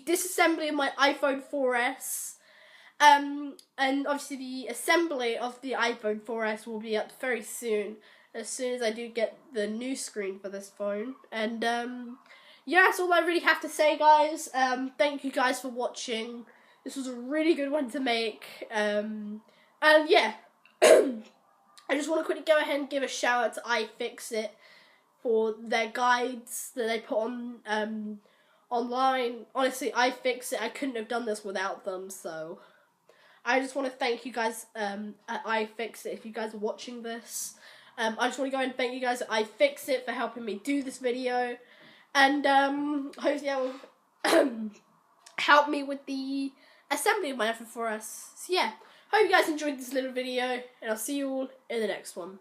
disassembly of my iPhone 4S. And obviously the assembly of the iPhone 4S will be up very soon as I do get the new screen for this phone. And yeah, that's all I really have to say, guys. Thank you guys for watching. This was a really good one to make. And yeah, I just want to quickly go ahead and give a shout out to iFixit for their guides that they put on online. Honestly, iFixit, I couldn't have done this without them, so I just want to thank you guys at iFixit if you guys are watching this. I just want to go and thank you guys at iFixit for helping me do this video, and hopefully that will help me with the assembly of my iPhone 4S. So yeah, hope you guys enjoyed this little video, and I'll see you all in the next one.